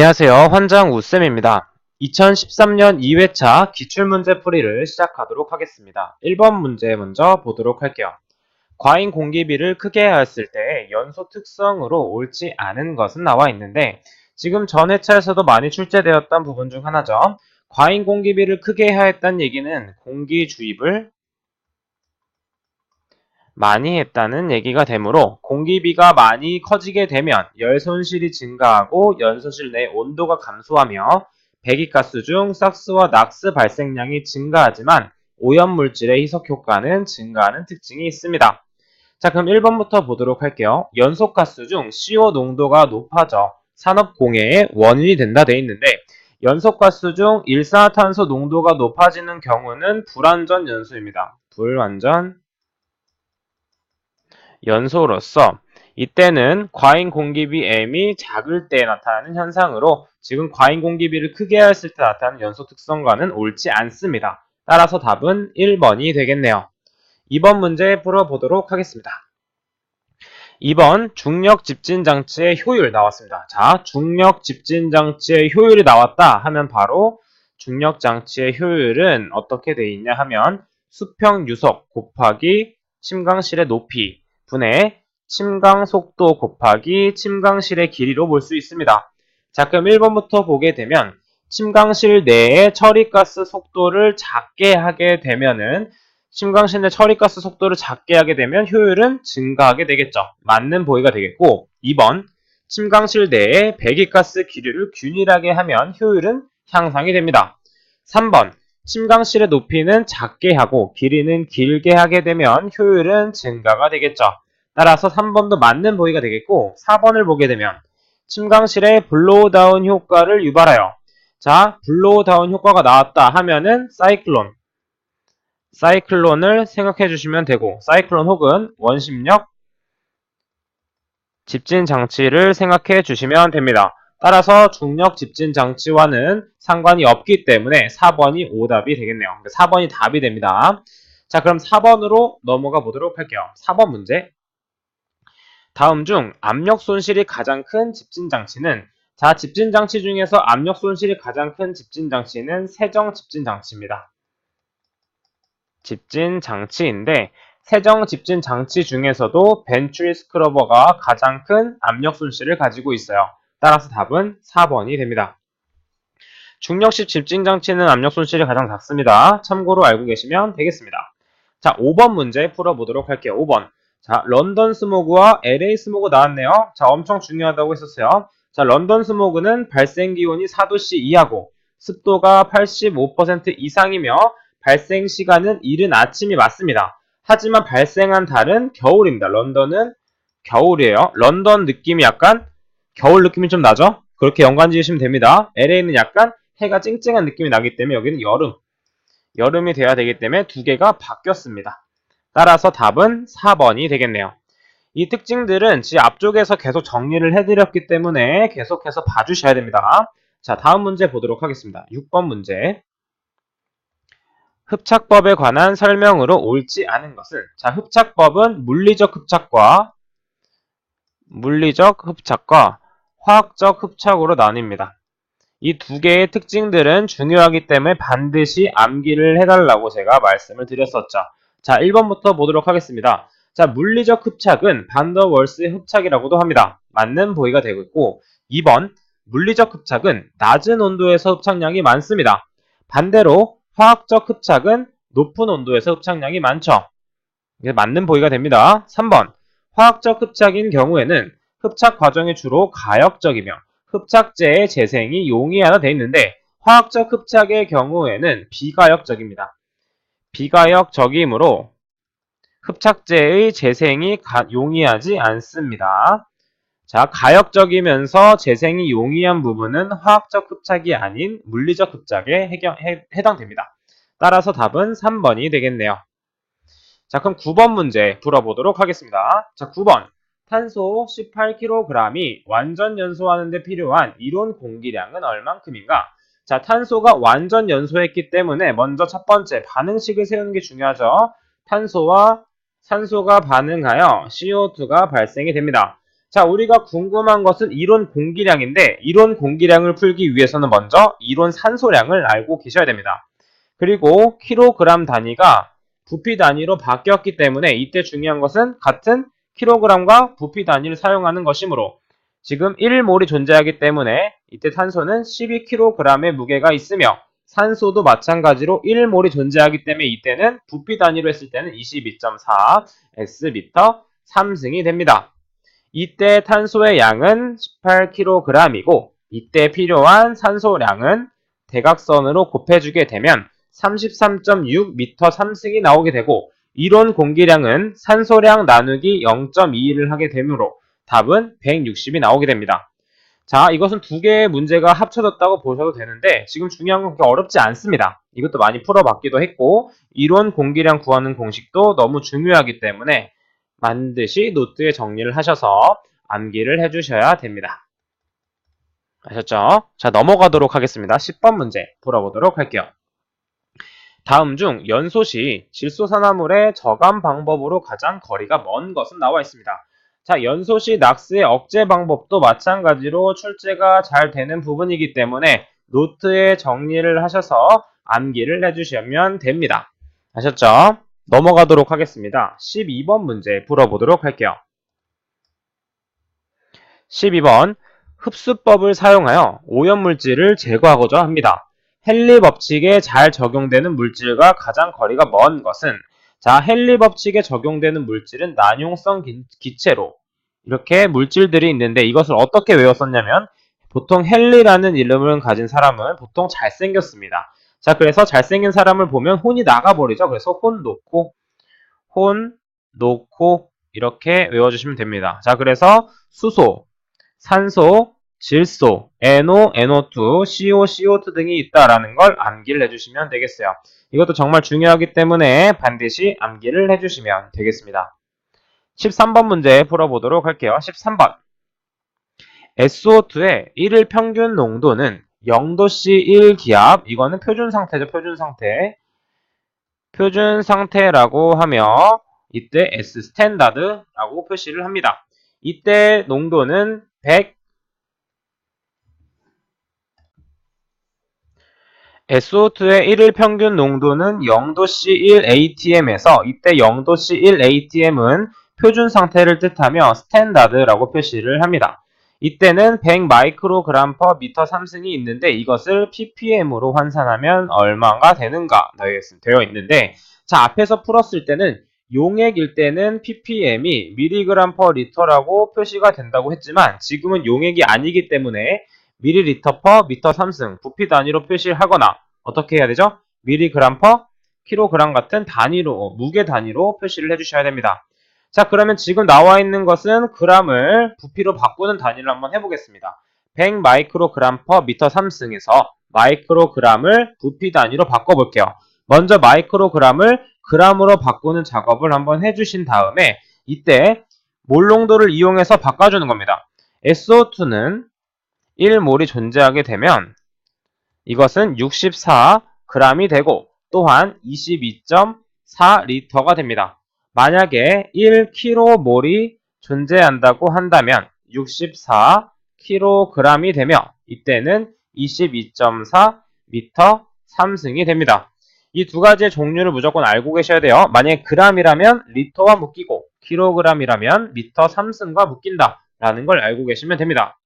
안녕하세요. 환장 우쌤입니다. 2013년 2회차 기출문제 풀이를 시작하도록 하겠습니다. 1번 문제 먼저 보도록 할게요. 과잉 공기비를 크게 하였을 때 연소 특성으로 옳지 않은 것은 나와 있는데 지금 전 회차에서도 많이 출제되었던 부분 중 하나죠. 과잉 공기비를 크게 하였다는 얘기는 공기 주입을 많이 했다는 얘기가 되므로 공기비가 많이 커지게 되면 열 손실이 증가하고 연소실 내 온도가 감소하며 배기가스 중 삭스와 낙스 발생량이 증가하지만 오염물질의 희석 효과는 증가하는 특징이 있습니다. 자, 그럼 1번부터 보도록 할게요. 연소가스 중 CO 농도가 높아져 산업공해의 원인이 된다 돼 있는데 연소가스 중 일산화탄소 농도가 높아지는 경우는 불완전 연소입니다. 불완전 연소로서 이때는 과잉 공기비 M이 작을 때 나타나는 현상으로 지금 과잉 공기비를 크게 했을 때 나타나는 연소 특성과는 옳지 않습니다. 따라서 답은 1번이 되겠네요. 2번 문제 풀어보도록 하겠습니다. 2번 중력 집진 장치의 효율 나왔습니다. 자, 중력 집진 장치의 효율이 나왔다 하면 바로 중력 장치의 효율은 어떻게 돼 있냐 하면 수평 유속 곱하기 침강실의 높이 분의 침강 속도 곱하기 침강실의 길이로 볼 수 있습니다. 자, 그럼 1번부터 보게 되면 침강실 내의 처리가스 속도를 작게 하게 되면은 침강실 내 처리가스 속도를 작게 하게 되면 효율은 증가하게 되겠죠. 맞는 보기가 되겠고 2번 침강실 내에 배기가스 기류를 균일하게 하면 효율은 향상이 됩니다. 3번 침강실의 높이는 작게 하고 길이는 길게 하게 되면 효율은 증가가 되겠죠. 따라서 3번도 맞는 보기가 되겠고 4번을 보게 되면 침강실의 블로우 다운 효과를 유발하여 자, 블로우 다운 효과가 나왔다 하면은 사이클론을 생각해 주시면 되고 사이클론 혹은 원심력 집진 장치를 생각해 주시면 됩니다. 따라서 중력 집진 장치와는 상관이 없기 때문에 4번이 오답이 되겠네요. 4번이 답이 됩니다. 자, 그럼 4번으로 넘어가 보도록 할게요. 4번 문제. 다음 중 압력 손실이 가장 큰 집진 장치는 자, 집진 장치 중에서 압력 손실이 가장 큰 집진 장치는 세정 집진 장치입니다. 집진 장치인데 세정 집진 장치 중에서도 벤츄리 스크러버가 가장 큰 압력 손실을 가지고 있어요. 따라서 답은 4번이 됩니다. 중력식 집진 장치는 압력 손실이 가장 작습니다. 참고로 알고 계시면 되겠습니다. 자, 5번 문제 풀어보도록 할게요. 5번. 자, 런던 스모그와 LA 스모그 나왔네요. 자, 엄청 중요하다고 했었어요. 자, 런던 스모그는 발생 기온이 4도씨 이하고 습도가 85% 이상이며 발생 시간은 이른 아침이 맞습니다. 하지만 발생한 달은 겨울입니다. 런던은 겨울이에요. 런던 느낌이 약간 겨울 느낌이 좀 나죠? 그렇게 연관 지으시면 됩니다. LA는 약간 해가 쨍쨍한 느낌이 나기 때문에 여기는 여름이 돼야 되기 때문에 두 개가 바뀌었습니다. 따라서 답은 4번이 되겠네요. 이 특징들은 지 앞쪽에서 계속 정리를 해드렸기 때문에 계속해서 봐주셔야 됩니다. 자, 다음 문제 보도록 하겠습니다. 6번 문제. 흡착법에 관한 설명으로 옳지 않은 것은 자, 흡착법은 물리적 흡착과 화학적 흡착으로 나뉩니다. 이 두 개의 특징들은 중요하기 때문에 반드시 암기를 해달라고 제가 말씀을 드렸었죠. 자, 1번부터 보도록 하겠습니다. 자, 물리적 흡착은 반더월스의 흡착이라고도 합니다. 맞는 보기가 되고 있고 2번 물리적 흡착은 낮은 온도에서 흡착량이 많습니다. 반대로 화학적 흡착은 높은 온도에서 흡착량이 많죠. 이게 맞는 보기가 됩니다. 3번 화학적 흡착인 경우에는 흡착 과정이 주로 가역적이며 흡착제의 재생이 용이하다 되어 있는데 화학적 흡착의 경우에는 비가역적입니다. 비가역적이므로 흡착제의 재생이 용이하지 않습니다. 자, 가역적이면서 재생이 용이한 부분은 화학적 흡착이 아닌 물리적 흡착에 해당됩니다. 따라서 답은 3번이 되겠네요. 자, 그럼 9번 문제 풀어보도록 하겠습니다. 자, 9번. 탄소 18kg이 완전 연소하는 데 필요한 이론 공기량은 얼만큼인가? 자, 탄소가 완전 연소했기 때문에 먼저 첫 번째 반응식을 세우는 게 중요하죠. 탄소와 산소가 반응하여 CO2가 발생이 됩니다. 자, 우리가 궁금한 것은 이론 공기량인데 이론 공기량을 풀기 위해서는 먼저 이론 산소량을 알고 계셔야 됩니다. 그리고 킬로그램 단위가 부피 단위로 바뀌었기 때문에 이때 중요한 것은 같은 킬로그램과 부피 단위를 사용하는 것이므로 지금 1몰이 존재하기 때문에 이때 탄소는 12kg의 무게가 있으며 산소도 마찬가지로 1몰이 존재하기 때문에 이때는 부피 단위로 했을 때는 22.4 S미터 3승이 됩니다. 이때 탄소의 양은 18kg이고 이때 필요한 산소량은 대각선으로 곱해주게 되면 33.6m 3승이 나오게 되고 이론 공기량은 산소량 나누기 0.21을 하게 되므로 답은 160이 나오게 됩니다. 자, 이것은 두 개의 문제가 합쳐졌다고 보셔도 되는데 지금 중요한 건 그렇게 어렵지 않습니다. 이것도 많이 풀어봤기도 했고 이론 공기량 구하는 공식도 너무 중요하기 때문에 반드시 노트에 정리를 하셔서 암기를 해주셔야 됩니다. 아셨죠? 자, 넘어가도록 하겠습니다. 10번 문제 풀어보도록 할게요. 다음 중 연소시 질소산화물의 저감 방법으로 가장 거리가 먼 것은 나와 있습니다. 자, 연소시 낙스의 억제 방법도 마찬가지로 출제가 잘 되는 부분이기 때문에 노트에 정리를 하셔서 암기를 해주시면 됩니다. 아셨죠? 넘어가도록 하겠습니다. 12번 문제 풀어보도록 할게요. 12번 흡수법을 사용하여 오염물질을 제거하고자 합니다. 헨리 법칙에 잘 적용되는 물질과 가장 거리가 먼 것은 자, 헨리 법칙에 적용되는 물질은 난용성 기체로 이렇게 물질들이 있는데 이것을 어떻게 외웠었냐면 보통 헨리라는 이름을 가진 사람은 보통 잘생겼습니다. 자, 그래서 잘생긴 사람을 보면 혼이 나가버리죠. 그래서 혼 놓고 이렇게 외워주시면 됩니다. 자, 그래서 수소, 산소, 질소, NO, NO2, CO, CO2 등이 있다라는 걸 암기를 해주시면 되겠어요. 이것도 정말 중요하기 때문에 반드시 암기를 해주시면 되겠습니다. 13번 문제 풀어보도록 할게요. 13번 SO2의 1일 평균 농도는 0도씨 1기압 이거는 표준 상태죠. 표준 상태라고 하며 이때 S 스탠다드라고 표시를 합니다. 이때 농도는 100 SO2의 1일 평균 농도는 0도씨 1atm에서 이때 0도씨 1atm은 표준 상태를 뜻하며 스탠다드라고 표시를 합니다. 이때는 100 마이크로그램 per 미터 3승이 있는데 이것을 ppm으로 환산하면 얼마가 되는가 되어 있는데 자, 앞에서 풀었을 때는 용액일 때는 ppm이 밀리그램 per 리터라고 표시가 된다고 했지만 지금은 용액이 아니기 때문에 밀리리터 퍼 미터 3승 부피 단위로 표시를 하거나 어떻게 해야 되죠? 밀리그램 퍼 킬로그램 같은 단위로 무게 단위로 표시를 해주셔야 됩니다. 자, 그러면 지금 나와 있는 것은 그램을 부피로 바꾸는 단위를 한번 해보겠습니다. 100 마이크로그램 퍼 미터 3승에서 마이크로그램을 부피 단위로 바꿔볼게요. 먼저 마이크로그램을 그램으로 바꾸는 작업을 한번 해주신 다음에 이때 몰 농도를 이용해서 바꿔주는 겁니다. SO2는 1몰이 존재하게 되면 이것은 64g이 되고 또한 22.4리터가 됩니다. 만약에 1kmol이 존재한다고 한다면 64kg이 되며 이때는 22.4m 3승이 됩니다. 이 두 가지의 종류를 무조건 알고 계셔야 돼요. 만약에 g이라면 리터와 묶이고 kg이라면 미터 3승과 묶인다 라는 걸 알고 계시면 됩니다.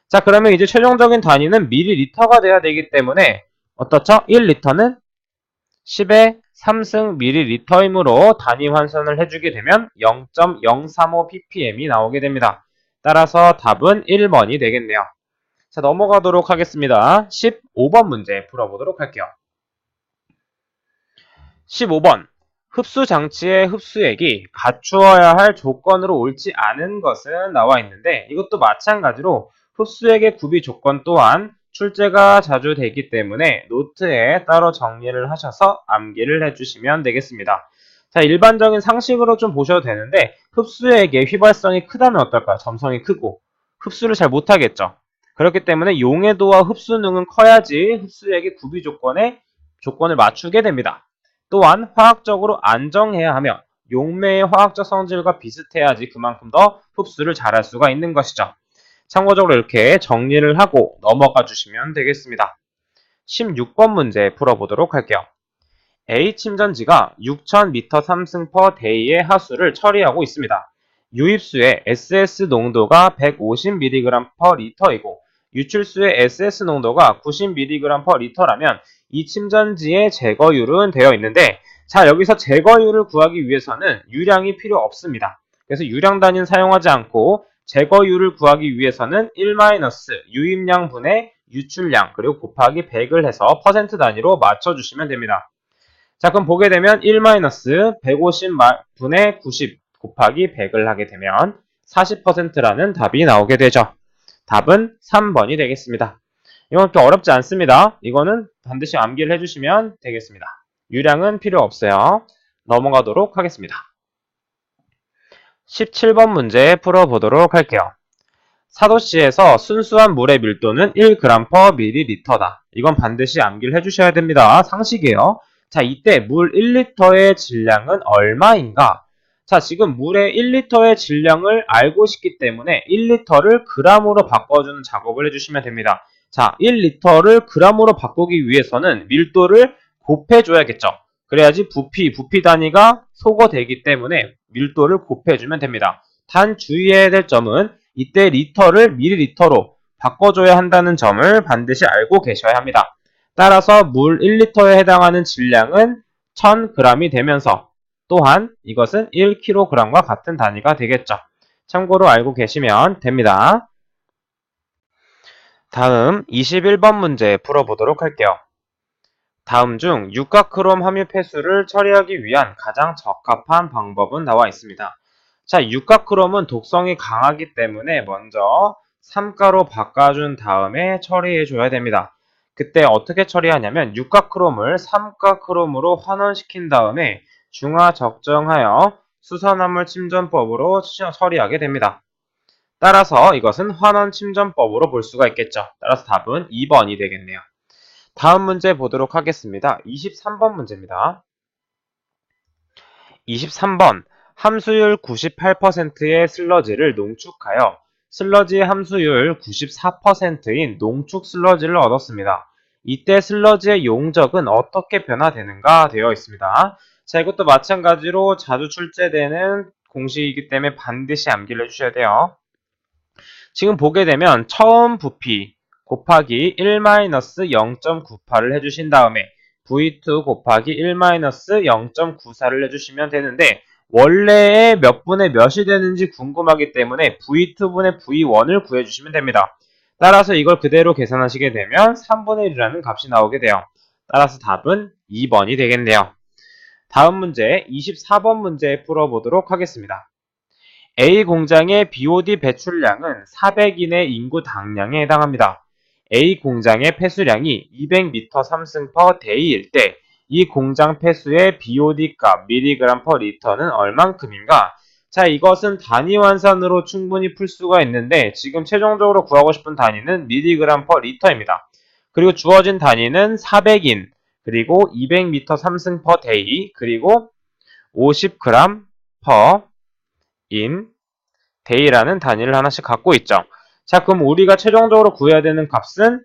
자, 그러면 이제 최종적인 단위는 밀리리터가 돼야 되기 때문에 어떻죠? 1리터는 10의 3승 밀리리터이므로 단위 환산을 해주게 되면 0.035 ppm이 나오게 됩니다. 따라서 답은 1번이 되겠네요. 자, 넘어가도록 하겠습니다. 15번 문제 풀어보도록 할게요. 15번 흡수 장치의 흡수액이 갖추어야 할 조건으로 옳지 않은 것은 나와 있는데 이것도 마찬가지로 흡수액의 구비 조건 또한 출제가 자주 되기 때문에 노트에 따로 정리를 하셔서 암기를 해주시면 되겠습니다. 자, 일반적인 상식으로 좀 보셔도 되는데 흡수액의 휘발성이 크다면 어떨까요? 점성이 크고 흡수를 잘 못하겠죠. 그렇기 때문에 용해도와 흡수능은 커야지 흡수액의 구비 조건을 맞추게 됩니다. 또한 화학적으로 안정해야 하며 용매의 화학적 성질과 비슷해야지 그만큼 더 흡수를 잘할 수가 있는 것이죠. 참고적으로 이렇게 정리를 하고 넘어가 주시면 되겠습니다. 16번 문제 풀어보도록 할게요. A 침전지가 6000m 3승 per day의 하수를 처리하고 있습니다. 유입수의 SS 농도가 150mg per liter이고 유출수의 SS 농도가 90mg per liter라면 이 침전지의 제거율은 되어 있는데, 자, 여기서 제거율을 구하기 위해서는 유량이 필요 없습니다. 그래서 유량 단위는 사용하지 않고 제거율을 구하기 위해서는 1-유입량 분의 유출량 그리고 곱하기 100을 해서 퍼센트 단위로 맞춰주시면 됩니다. 자, 그럼 보게 되면 1-150분의 90 곱하기 100을 하게 되면 40%라는 답이 나오게 되죠. 답은 3번이 되겠습니다. 이건 그렇게 어렵지 않습니다. 이거는 반드시 암기를 해주시면 되겠습니다. 유량은 필요 없어요. 넘어가도록 하겠습니다. 17번 문제 풀어보도록 할게요. 사도시에서 순수한 물의 밀도는 1g/ml다. 이건 반드시 암기를 해주셔야 됩니다. 상식이에요. 자, 이때 물 1리터의 질량은 얼마인가? 자, 지금 물의 1리터의 질량을 알고 싶기 때문에 1리터를 g으로 바꿔주는 작업을 해주시면 됩니다. 자, 1리터를 g으로 바꾸기 위해서는 밀도를 곱해줘야겠죠. 그래야지 부피 단위가 소거되기 때문에 밀도를 곱해주면 됩니다. 단 주의해야 될 점은 이때 리터를 밀리리터로 바꿔줘야 한다는 점을 반드시 알고 계셔야 합니다. 따라서 물 1리터에 해당하는 질량은 1000g이 되면서 또한 이것은 1kg과 같은 단위가 되겠죠. 참고로 알고 계시면 됩니다. 다음 21번 문제 풀어보도록 할게요. 다음 중 육각크롬 함유 폐수를 처리하기 위한 가장 적합한 방법은 나와 있습니다. 자, 육각크롬은 독성이 강하기 때문에 먼저 삼가로 바꿔준 다음에 처리해줘야 됩니다. 그때 어떻게 처리하냐면 육각크롬을 삼가크롬으로 환원시킨 다음에 중화 적정하여 수산화물 침전법으로 처리하게 됩니다. 따라서 이것은 환원 침전법으로 볼 수가 있겠죠. 따라서 답은 2번이 되겠네요. 다음 문제 보도록 하겠습니다. 23번 문제입니다. 23번 함수율 98%의 슬러지를 농축하여 슬러지의 함수율 94%인 농축 슬러지를 얻었습니다. 이때 슬러지의 용적은 어떻게 변화되는가 되어 있습니다. 자, 이것도 마찬가지로 자주 출제되는 공식이기 때문에 반드시 암기를 해주셔야 돼요. 지금 보게 되면 처음 부피 곱하기 1-0.98을 해주신 다음에 V2 곱하기 1-0.94를 해주시면 되는데, 원래의 몇 분의 몇이 되는지 궁금하기 때문에 V2분의 V1을 구해주시면 됩니다. 따라서 이걸 그대로 계산하시게 되면 3분의 1이라는 값이 나오게 돼요. 따라서 답은 2번이 되겠네요. 다음 문제 24번 문제 풀어보도록 하겠습니다. A 공장의 BOD 배출량은 400인의 인구 당량에 해당합니다. A 공장의 폐수량이 200m 3승 per day일 때 이 공장 폐수의 BOD 값 mg per liter는 얼만큼인가? 자, 이것은 단위 환산으로 충분히 풀 수가 있는데 지금 최종적으로 구하고 싶은 단위는 mg per liter입니다. 그리고 주어진 단위는 400인, 그리고 200m 3승 per day, 그리고 50g per in day라는 단위를 하나씩 갖고 있죠. 자, 그럼 우리가 최종적으로 구해야 되는 값은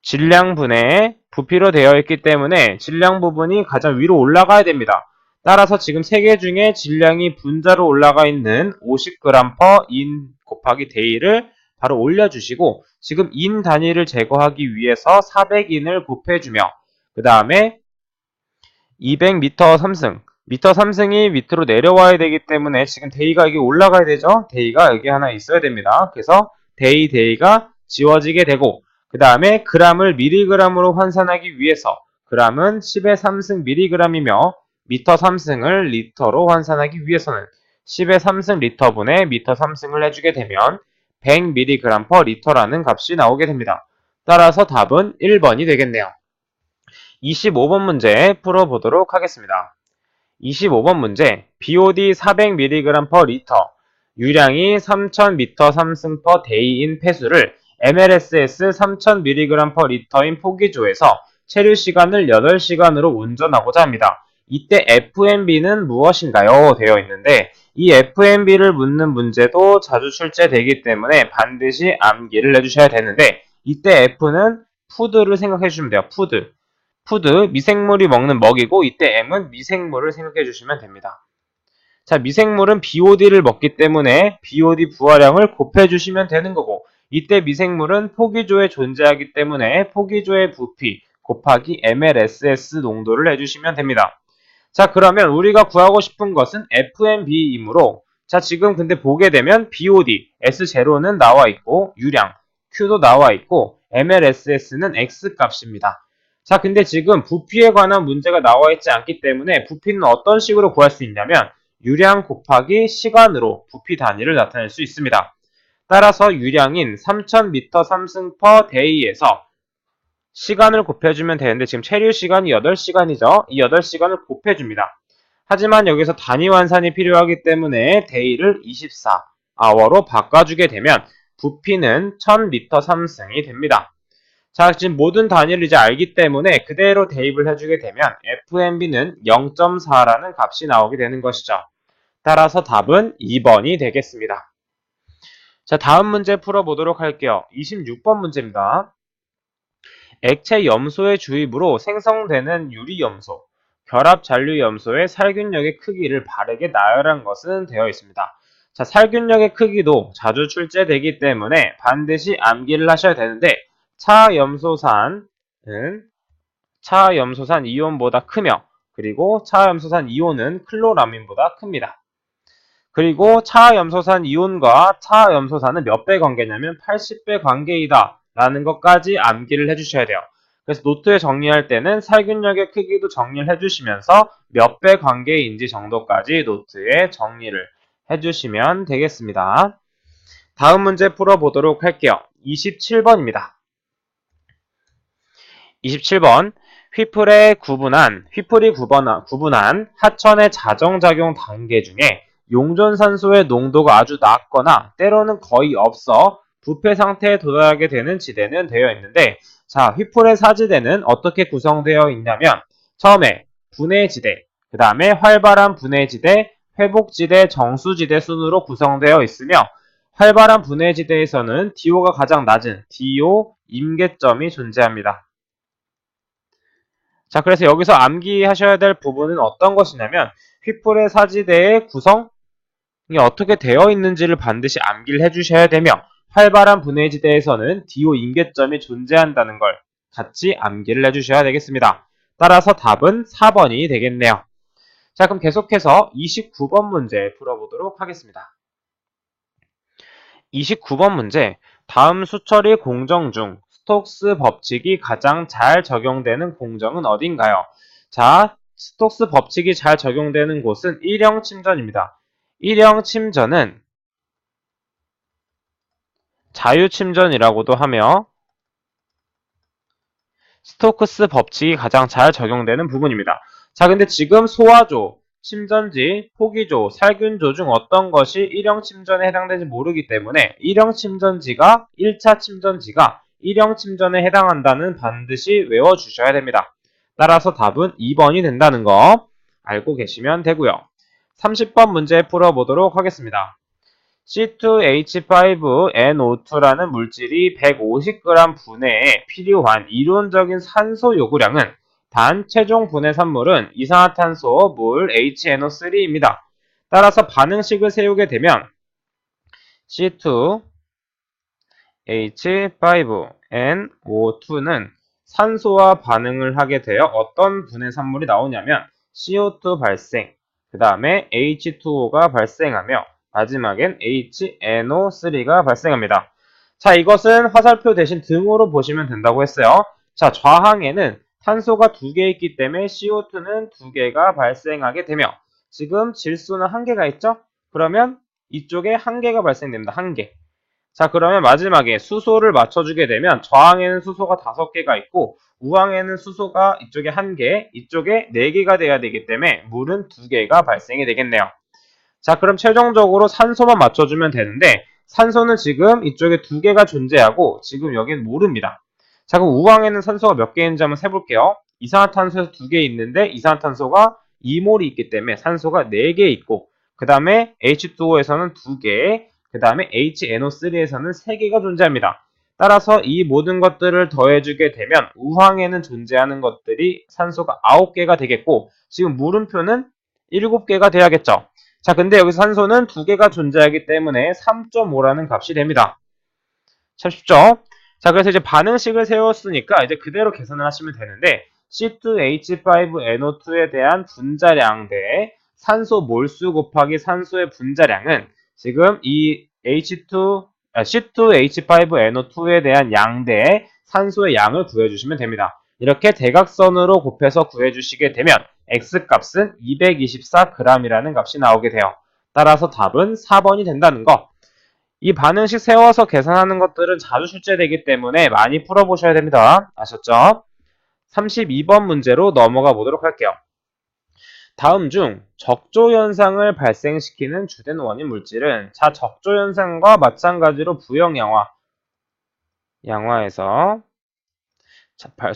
질량분의 부피로 되어 있기 때문에 질량 부분이 가장 위로 올라가야 됩니다. 따라서 지금 3개 중에 질량이 분자로 올라가 있는 50g per in 곱하기 day를 바로 올려주시고, 지금 in 단위를 제거하기 위해서 400인을 곱해주며 그 다음에 200m 3승 미터 3승이 밑으로 내려와야 되기 때문에 지금 데이가 여기 올라가야 되죠. 데이가 여기 하나 있어야 됩니다. 그래서 데이가 지워지게 되고, 그 다음에 g을 mg으로 환산하기 위해서 g은 10의 3승 mg이며 미터 3승을 리터로 환산하기 위해서는 10의 3승 리터분의 미터 3승을 해주게 되면 100mg per liter라는 값이 나오게 됩니다. 따라서 답은 1번이 되겠네요. 25번 문제 풀어보도록 하겠습니다. 25번 문제, BOD 400mg per liter, 유량이 3000m 3승 per day인 폐수를 MLSS 3000mg per liter인 포기조에서 체류 시간을 8시간으로 운전하고자 합니다. 이때 FNB는 무엇인가요? 되어 있는데 이 FNB를 묻는 문제도 자주 출제되기 때문에 반드시 암기를 해주셔야 되는데 이때 F는 푸드를 생각해 주시면 돼요. 푸드, 미생물이 먹는 먹이고 이때 M은 미생물을 생각해 주시면 됩니다. 자, 미생물은 BOD를 먹기 때문에 BOD 부하량을 곱해주시면 되는 거고 이때 미생물은 포기조에 존재하기 때문에 포기조의 부피 곱하기 mLSS 농도를 해주시면 됩니다. 자, 그러면 우리가 구하고 싶은 것은 FNB이므로 자, 지금 근데 보게 되면 BOD, S0는 나와 있고 유량, Q도 나와 있고 mLSS는 X 값입니다. 자, 근데 지금 부피에 관한 문제가 나와 있지 않기 때문에 부피는 어떤 식으로 구할 수 있냐면 유량 곱하기 시간으로 부피 단위를 나타낼 수 있습니다. 따라서 유량인 3000m 3승 per day에서 시간을 곱해주면 되는데 지금 체류 시간이 8시간이죠. 이 8시간을 곱해줍니다. 하지만 여기서 단위 환산이 필요하기 때문에 day를 24hour로 바꿔주게 되면 부피는 1000m 3승이 됩니다. 자, 지금 모든 단위를 이제 알기 때문에 그대로 대입을 해주게 되면 FNB는 0.4라는 값이 나오게 되는 것이죠. 따라서 답은 2번이 되겠습니다. 자, 다음 문제 풀어보도록 할게요. 26번 문제입니다. 액체 염소의 주입으로 생성되는 유리염소, 결합잔류염소의 살균력의 크기를 바르게 나열한 것은 되어 있습니다. 자, 살균력의 크기도 자주 출제되기 때문에 반드시 암기를 하셔야 되는데 차염소산 이온보다 크며 그리고 차염소산 이온은 클로라민보다 큽니다. 그리고 차염소산 이온과 차염소산은 몇 배 관계냐면 80배 관계이다 라는 것까지 암기를 해주셔야 돼요. 그래서 노트에 정리할 때는 살균력의 크기도 정리를 해주시면서 몇 배 관계인지 정도까지 노트에 정리를 해주시면 되겠습니다. 다음 문제 풀어보도록 할게요. 27번입니다. 27번 휘플이 구분한 하천의 자정작용 단계 중에 용존산소의 농도가 아주 낮거나 때로는 거의 없어 부패 상태에 도달하게 되는 지대는 되어 있는데 자, 휘플의 사지대는 어떻게 구성되어 있냐면 처음에 분해지대, 그 다음에 활발한 분해지대, 회복지대, 정수지대 순으로 구성되어 있으며 활발한 분해지대에서는 DO가 가장 낮은 DO 임계점이 존재합니다. 자, 그래서 여기서 암기하셔야 될 부분은 어떤 것이냐면 휘플의 사지대의 구성이 어떻게 되어 있는지를 반드시 암기를 해주셔야 되며 활발한 분해지대에서는 DO 임계점이 존재한다는 걸 같이 암기를 해주셔야 되겠습니다. 따라서 답은 4번이 되겠네요. 자, 그럼 계속해서 29번 문제 풀어보도록 하겠습니다. 29번 문제, 다음 수처리 공정 중 스톡스 법칙이 가장 잘 적용되는 공정은 어딘가요? 자, 스톡스 법칙이 잘 적용되는 곳은 일형 침전입니다. 일형 침전은 자유침전이라고도 하며 스토크스 법칙이 가장 잘 적용되는 부분입니다. 자, 근데 지금 소화조, 침전지, 포기조, 살균조 중 어떤 것이 일형 침전에 해당되는지 모르기 때문에 일형 침전지가 1차 침전지가 일형 침전에 해당한다는 반드시 외워주셔야 됩니다. 따라서 답은 2번이 된다는 거 알고 계시면 되고요. 30번 문제 풀어보도록 하겠습니다. C2H5NO2라는 물질이 150g 분해에 필요한 이론적인 산소 요구량은 단 최종 분해 산물은 이산화탄소, 물, HNO3입니다. 따라서 반응식을 세우게 되면 C2H5NO2는 산소와 반응을 하게 되어 어떤 분해 산물이 나오냐면 CO2 발생, 그 다음에 H2O가 발생하며 마지막엔 HNO3가 발생합니다. 자, 이것은 화살표 대신 등으로 보시면 된다고 했어요. 자, 좌항에는 탄소가 2개 있기 때문에 CO2는 2개가 발생하게 되며 지금 질소는 1개가 있죠? 그러면 이쪽에 1개가 발생됩니다. 1개. 자, 그러면 마지막에 수소를 맞춰주게 되면 좌항에는 수소가 5개가 있고 우항에는 수소가 이쪽에 1개, 이쪽에 4개가 돼야 되기 때문에 물은 2개가 발생이 되겠네요. 자, 그럼 최종적으로 산소만 맞춰주면 되는데 산소는 지금 이쪽에 2개가 존재하고 지금 여긴 모릅니다. 자, 그럼 우항에는 산소가 몇 개인지 한번 세볼게요. 이산화탄소에서 2개 있는데 이산화탄소가 2몰이 있기 때문에 산소가 4개 있고, 그 다음에 H2O에서는 2개, 그 다음에 HNO3에서는 3개가 존재합니다. 따라서 이 모든 것들을 더해주게 되면 우황에는 존재하는 것들이 산소가 9개가 되겠고, 지금 물음표는 7개가 돼야겠죠. 자, 근데 여기서 산소는 2개가 존재하기 때문에 3.5라는 값이 됩니다. 참 쉽죠? 자, 그래서 이제 반응식을 세웠으니까 이제 그대로 계산을 하시면 되는데, C2H5NO2에 대한 분자량 대 산소 몰수 곱하기 산소의 분자량은 지금 이 C2H5NO2에 대한 양 대 산소의 양을 구해주시면 됩니다. 이렇게 대각선으로 곱해서 구해주시게 되면 X값은 224g이라는 값이 나오게 돼요. 따라서 답은 4번이 된다는 거. 이 반응식 세워서 계산하는 것들은 자주 출제되기 때문에 많이 풀어보셔야 됩니다. 아셨죠? 32번 문제로 넘어가 보도록 할게요. 다음 중 적조현상을 발생시키는 주된 원인 물질은, 자, 적조현상과 마찬가지로 부형양화에서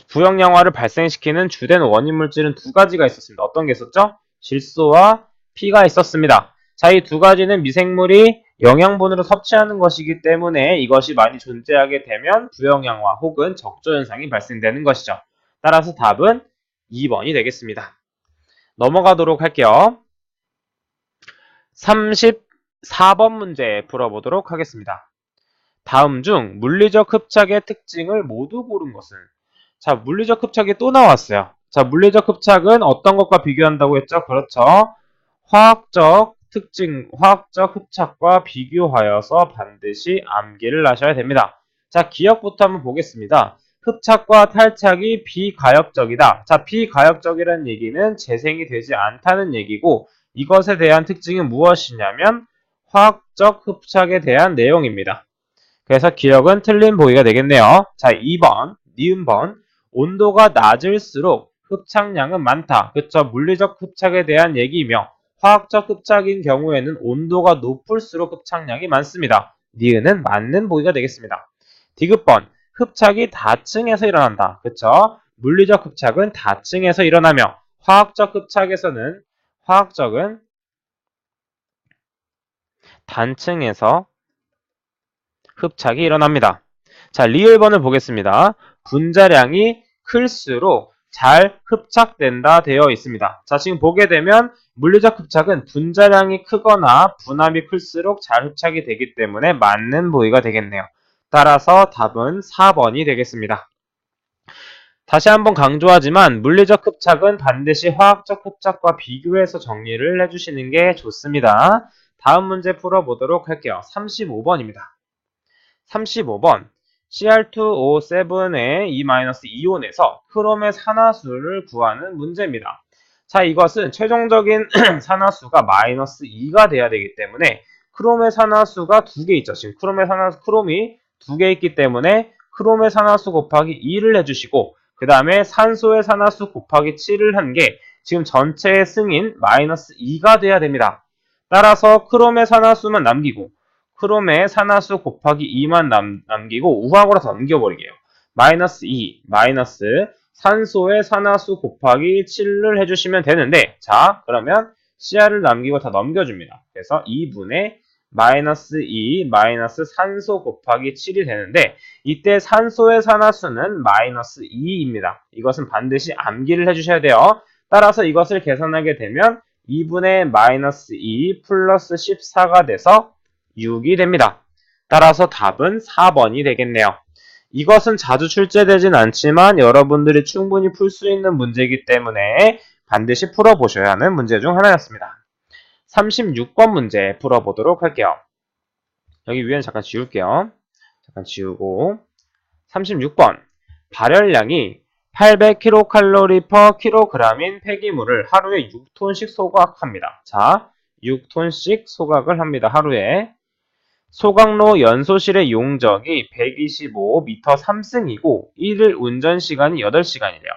부형양화를 발생시키는 주된 원인 물질은 두 가지가 있었습니다. 어떤 게 있었죠? 질소와 피가 있었습니다. 자, 이 두 가지는 미생물이 영양분으로 섭취하는 것이기 때문에 이것이 많이 존재하게 되면 부형양화 혹은 적조현상이 발생되는 것이죠. 따라서 답은 2번이 되겠습니다. 넘어가도록 할게요. 34번 문제 풀어보도록 하겠습니다. 다음 중 물리적 흡착의 특징을 모두 고른 것은? 자, 물리적 흡착이 또 나왔어요. 자, 물리적 흡착은 어떤 것과 비교한다고 했죠? 그렇죠. 화학적 특징, 화학적 흡착과 비교하여서 반드시 암기를 하셔야 됩니다. 자, 기억부터 한번 보겠습니다. 흡착과 탈착이 비가역적이다. 자, 비가역적이라는 얘기는 재생이 되지 않다는 얘기고, 이것에 대한 특징이 무엇이냐면 화학적 흡착에 대한 내용입니다. 그래서 기억은 틀린 보기가 되겠네요. 자, 2번, 니은번. 온도가 낮을수록 흡착량은 많다. 그쵸? 물리적 흡착에 대한 얘기이며, 화학적 흡착인 경우에는 온도가 높을수록 흡착량이 많습니다. 니은은 맞는 보기가 되겠습니다. 디귿번. 흡착이 다층에서 일어난다. 그쵸? 물리적 흡착은 다층에서 일어나며, 화학적 흡착에서는, 화학적은 단층에서 흡착이 일어납니다. 자, 리을번을 보겠습니다. 분자량이 클수록 잘 흡착된다 되어 있습니다. 자, 지금 보게 되면 물리적 흡착은 분자량이 크거나 분압이 클수록 잘 흡착이 되기 때문에 맞는 보기가 되겠네요. 따라서 답은 4번이 되겠습니다. 다시 한번 강조하지만 물리적 흡착은 반드시 화학적 흡착과 비교해서 정리를 해주시는 게 좋습니다. 다음 문제 풀어보도록 할게요. 35번입니다. 35번. Cr2O7의 E-이온에서 크롬의 산화수를 구하는 문제입니다. 자, 이것은 최종적인 산화수가 마이너스 2가 돼야 되기 때문에 크롬의 산화수가 2개 있죠. 지금 크롬이 2개 있기 때문에 크롬의 산화수 곱하기 2를 해주시고, 그 다음에 산소의 산화수 곱하기 7을 한 게 지금 전체의 승인 마이너스 2가 돼야 됩니다. 따라서 크롬의 산화수만 남기고 크롬의 산화수 곱하기 2만 남기고 우항으로 넘겨버리게요. 마이너스 2, 마이너스 산소의 산화수 곱하기 7을 해주시면 되는데, 자, 그러면 CR을 남기고 다 넘겨줍니다. 그래서 2분의 마이너스 2, 마이너스 산소 곱하기 7이 되는데, 이때 산소의 산화수는 마이너스 2입니다. 이것은 반드시 암기를 해주셔야 돼요. 따라서 이것을 계산하게 되면 2분의 마이너스 2 플러스 14가 돼서 6이 됩니다. 따라서 답은 4번이 되겠네요. 이것은 자주 출제되진 않지만 여러분들이 충분히 풀 수 있는 문제이기 때문에 반드시 풀어보셔야 하는 문제 중 하나였습니다. 36번 문제 풀어보도록 할게요. 여기 위에는 잠깐 지울게요. 잠깐 지우고 36번. 발열량이 800kcal per kg인 폐기물을 하루에 6톤씩 소각합니다. 자, 6톤씩 소각을 합니다. 하루에. 소각로 연소실의 용적이 125m 3승이고 1일 운전시간이 8시간이래요.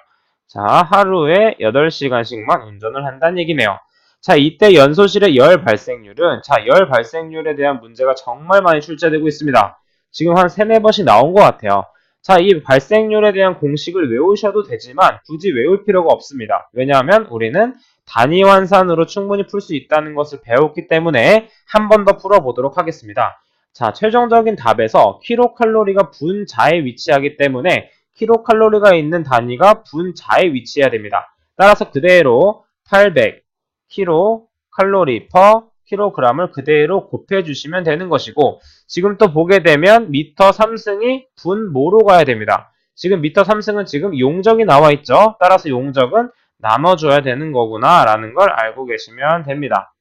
자, 하루에 8시간씩만 운전을 한다는 얘기네요. 자, 이때 연소실의 열 발생률은, 자, 열 발생률에 대한 문제가 정말 많이 출제되고 있습니다. 지금 한 3, 4번씩 나온 것 같아요. 자, 이 발생률에 대한 공식을 외우셔도 되지만 굳이 외울 필요가 없습니다. 왜냐하면 우리는 단위 환산으로 충분히 풀 수 있다는 것을 배웠기 때문에 한 번 더 풀어보도록 하겠습니다. 자, 최종적인 답에서 킬로칼로리가 분자에 위치하기 때문에 킬로칼로리가 있는 단위가 분자에 위치해야 됩니다. 따라서 그대로 800 킬로칼로리 per 킬로그램을 그대로 곱해주시면 되는 것이고, 지금 또 보게 되면 미터 3승이 분모로 가야 됩니다. 지금 미터 3승은 지금 용적이 나와 있죠. 따라서 용적은 나눠줘야 되는 거구나 라는 걸 알고 계시면 됩니다.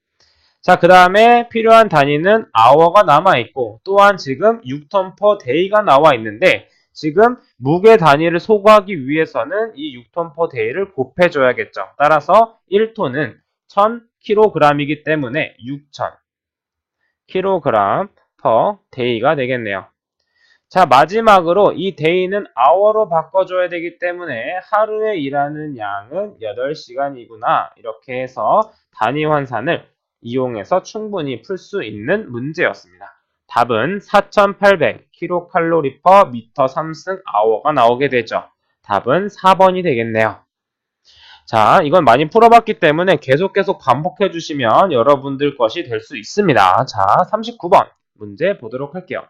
자, 그 다음에 필요한 단위는 hour가 남아있고, 또한 지금 6톤 per day가 나와 있는데, 지금 무게 단위를 소거하기 위해서는 이 6톤 per day를 곱해줘야겠죠. 따라서 1톤은 1000kg이기 때문에 6000kg per day가 되겠네요. 자, 마지막으로 이 day는 hour로 바꿔줘야 되기 때문에 하루에 일하는 양은 8시간이구나. 이렇게 해서 단위 환산을 이용해서 충분히 풀 수 있는 문제였습니다. 답은 4800kcal per 미터 3승 hour가 나오게 되죠. 답은 4번이 되겠네요. 자, 이건 많이 풀어봤기 때문에 계속 반복해 주시면 여러분들 것이 될 수 있습니다. 자, 39번 문제 보도록 할게요.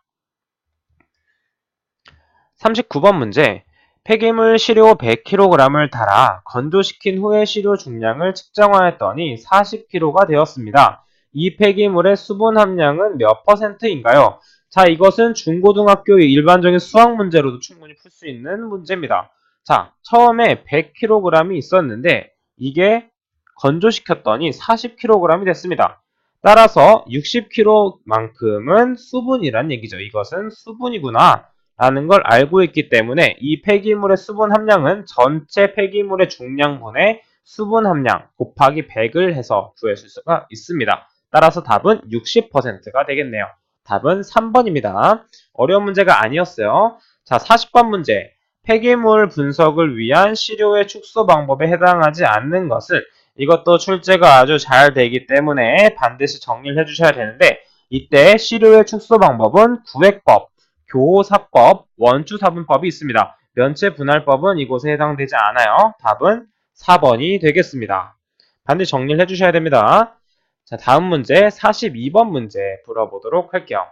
39번 문제. 폐기물 시료 100kg을 달아 건조시킨 후에 시료 중량을 측정하였더니 40kg가 되었습니다. 이 폐기물의 수분 함량은 몇 %인가요? 자, 이것은 중고등학교의 일반적인 수학 문제로도 충분히 풀 수 있는 문제입니다. 자, 처음에 100kg이 있었는데 이게 건조시켰더니 40kg이 됐습니다. 따라서 60kg만큼은 수분이란 얘기죠. 이것은 수분이구나 라는 걸 알고 있기 때문에 이 폐기물의 수분 함량은 전체 폐기물의 중량분의 수분 함량 곱하기 100을 해서 구해줄 수가 있습니다. 따라서 답은 60%가 되겠네요. 답은 3번입니다. 어려운 문제가 아니었어요. 자, 40번 문제. 폐기물 분석을 위한 시료의 축소 방법에 해당하지 않는 것을, 이것도 출제가 아주 잘 되기 때문에 반드시 정리를 해주셔야 되는데, 이때 시료의 축소 방법은 구획법, 교사법, 원추사분법이 있습니다. 면체분할법은 이곳에 해당되지 않아요. 답은 4번이 되겠습니다. 반드시 정리를 해주셔야 됩니다. 자, 다음 문제 42번 문제 풀어보도록 할게요.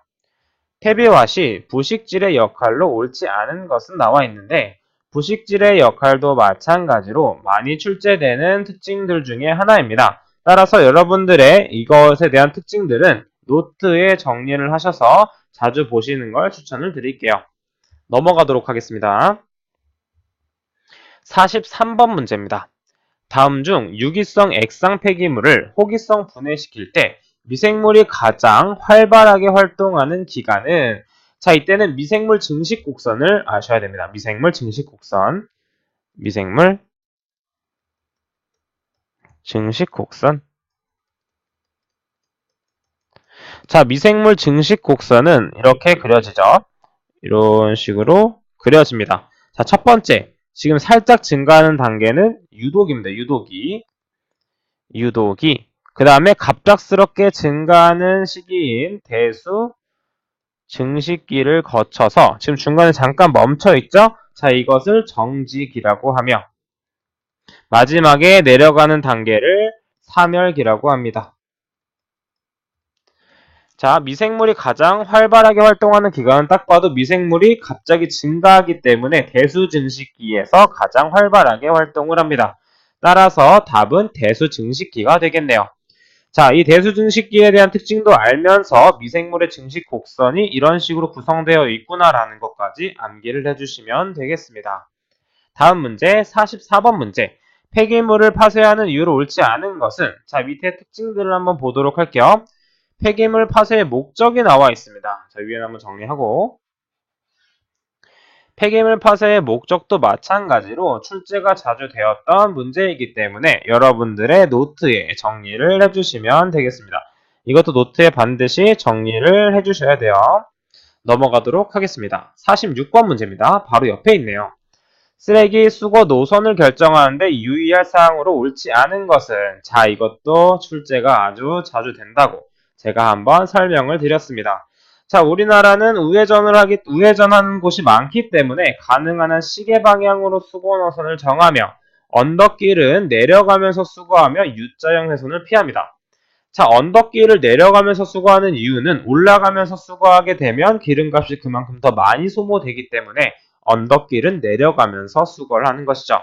퇴비화시 부식질의 역할로 옳지 않은 것은 나와 있는데, 부식질의 역할도 마찬가지로 많이 출제되는 특징들 중에 하나입니다. 따라서 여러분들의 이것에 대한 특징들은 노트에 정리를 하셔서 자주 보시는 걸 추천을 드릴게요. 넘어가도록 하겠습니다. 43번 문제입니다. 다음 중 유기성 액상 폐기물을 호기성 분해시킬 때 미생물이 가장 활발하게 활동하는 기간은, 자, 이때는 미생물 증식 곡선을 아셔야 됩니다. 미생물 증식 곡선. 자, 미생물 증식 곡선은 이렇게 그려지죠. 이런 식으로 그려집니다. 자, 첫 번째, 지금 살짝 증가하는 단계는 유독입니다. 유독이. 그 다음에 갑작스럽게 증가하는 시기인 대수 증식기를 거쳐서 지금 중간에 잠깐 멈춰 있죠? 자, 이것을 정지기라고 하며, 마지막에 내려가는 단계를 사멸기라고 합니다. 자, 미생물이 가장 활발하게 활동하는 기간은 딱 봐도 미생물이 갑자기 증가하기 때문에 대수증식기에서 가장 활발하게 활동을 합니다. 따라서 답은 대수증식기가 되겠네요. 자, 이 대수증식기에 대한 특징도 알면서 미생물의 증식 곡선이 이런 식으로 구성되어 있구나라는 것까지 암기를 해주시면 되겠습니다. 다음 문제 44번 문제. 폐기물을 파쇄하는 이유로 옳지 않은 것은, 자, 밑에 특징들을 한번 보도록 할게요. 폐기물 파쇄의 목적이 나와 있습니다. 자, 위에 한번 정리하고, 폐기물 파쇄의 목적도 마찬가지로 출제가 자주 되었던 문제이기 때문에 여러분들의 노트에 정리를 해주시면 되겠습니다. 이것도 노트에 반드시 정리를 해주셔야 돼요. 넘어가도록 하겠습니다. 46번 문제입니다. 바로 옆에 있네요. 쓰레기 수거 노선을 결정하는데 유의할 사항으로 옳지 않은 것은, 자, 이것도 출제가 아주 자주 된다고 제가 한번 설명을 드렸습니다. 자, 우리나라는 우회전하는 곳이 많기 때문에 가능한 한 시계 방향으로 수거 노선을 정하며 언덕길은 내려가면서 수거하며 U자형 훼손을 피합니다. 자, 언덕길을 내려가면서 수거하는 이유는 올라가면서 수거하게 되면 기름값이 그만큼 더 많이 소모되기 때문에 언덕길은 내려가면서 수거를 하는 것이죠.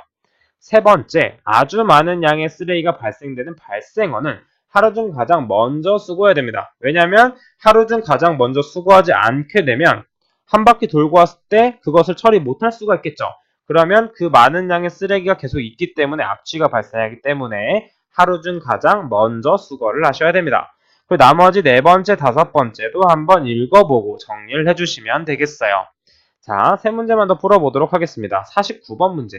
세 번째, 아주 많은 양의 쓰레기가 발생되는 발생어는 하루 중 가장 먼저 수거해야 됩니다. 왜냐하면 하루 중 가장 먼저 수거하지 않게 되면 한 바퀴 돌고 왔을 때 그것을 처리 못할 수가 있겠죠. 그러면 그 많은 양의 쓰레기가 계속 있기 때문에 악취가 발생하기 때문에 하루 중 가장 먼저 수거를 하셔야 됩니다. 그리고 나머지 네 번째, 다섯 번째도 한번 읽어보고 정리를 해주시면 되겠어요. 자, 세 문제만 더 풀어보도록 하겠습니다. 49번 문제.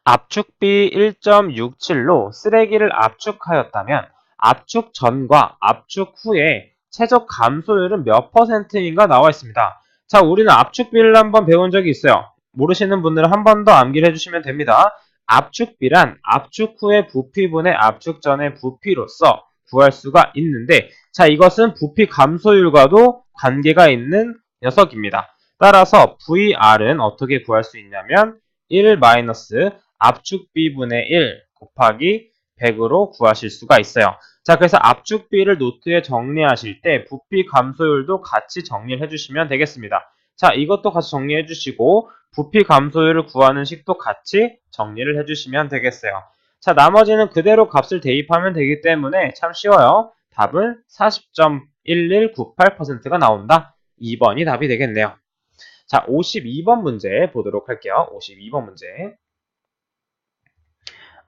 압축비 1.67로 쓰레기를 압축하였다면 압축 전과 압축 후에 최적 감소율은 몇 %인가 나와 있습니다. 자, 우리는 압축비를 한번 배운 적이 있어요. 모르시는 분들은 한 번 더 암기를 해주시면 됩니다. 압축비란 압축 후의 부피분의 압축 전의 부피로서 구할 수가 있는데, 자, 이것은 부피 감소율과도 관계가 있는 녀석입니다. 따라서 VR은 어떻게 구할 수 있냐면 1 마이너스 압축비분의 1 곱하기 100으로 구하실 수가 있어요. 자, 그래서 압축비를 노트에 정리하실 때 부피 감소율도 같이 정리를 해주시면 되겠습니다. 자, 이것도 같이 정리해 주시고 부피 감소율을 구하는 식도 같이 정리를 해주시면 되겠어요. 자, 나머지는 그대로 값을 대입하면 되기 때문에 참 쉬워요. 답은 40.1198%가 나온다. 2번이 답이 되겠네요. 자, 52번 문제 보도록 할게요. 52번 문제.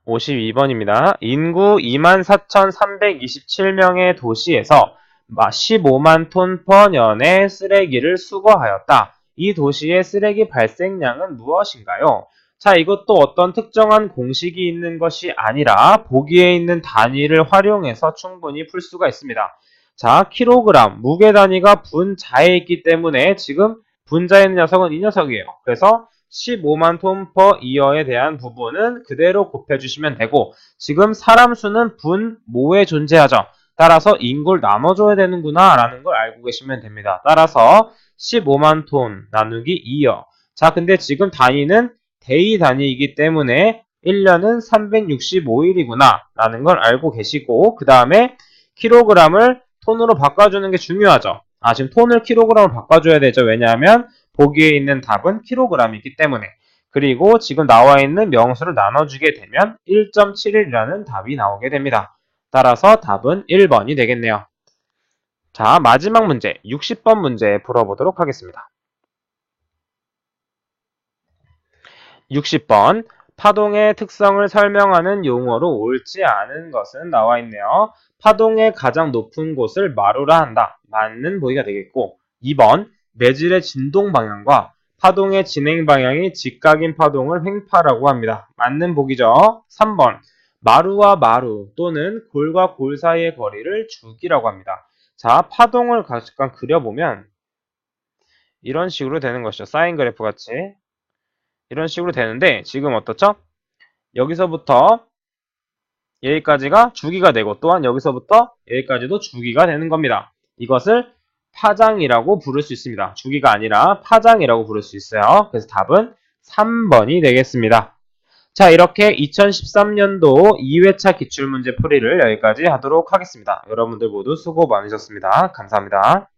52번입니다. 인구 24,327명의 도시에서 15만 톤 per 년의 쓰레기를 수거하였다. 이 도시의 쓰레기 발생량은 무엇인가요? 자, 이것도 어떤 특정한 공식이 있는 것이 아니라 보기에 있는 단위를 활용해서 충분히 풀 수가 있습니다. 자, 킬로그램, 무게 단위가 분자에 있기 때문에 지금 분자에 있는 녀석은 이 녀석이에요. 그래서 15만 톤 per year에 대한 부분은 그대로 곱해주시면 되고, 지금 사람 수는 분모에 존재하죠. 따라서 인구를 나눠줘야 되는구나 라는 걸 알고 계시면 됩니다. 따라서 15만 톤 나누기 2여. 자, 근데 지금 단위는 day 단위이기 때문에 1년은 365일이구나 라는 걸 알고 계시고, 그 다음에 킬로그램을 톤으로 바꿔주는 게 중요하죠. 지금 톤을 킬로그램으로 바꿔줘야 되죠. 왜냐하면 보기에 있는 답은 킬로그램이기 때문에. 그리고 지금 나와 있는 명수를 나눠주게 되면 1.71이라는 답이 나오게 됩니다. 따라서 답은 1번이 되겠네요. 자, 마지막 문제 60번 문제 풀어보도록 하겠습니다. 60번 파동의 특성을 설명하는 용어로 옳지 않은 것은 나와 있네요. 파동의 가장 높은 곳을 마루라 한다. 맞는 보기가 되겠고, 2번 매질의 진동 방향과 파동의 진행 방향이 직각인 파동을 횡파라고 합니다. 맞는 보기죠. 3번 마루와 마루 또는 골과 골 사이의 거리를 주기라고 합니다. 자, 파동을 잠깐 그려보면 이런 식으로 되는 것이죠. 사인 그래프 같이 이런 식으로 되는데, 지금 어떻죠? 여기서부터 여기까지가 주기가 되고, 또한 여기서부터 여기까지도 주기가 되는 겁니다. 이것을 파장이라고 부를 수 있습니다. 주기가 아니라 파장이라고 부를 수 있어요. 그래서 답은 3번이 되겠습니다. 자, 이렇게 2013년도 2회차 기출문제 풀이를 여기까지 하도록 하겠습니다. 여러분들 모두 수고 많으셨습니다. 감사합니다.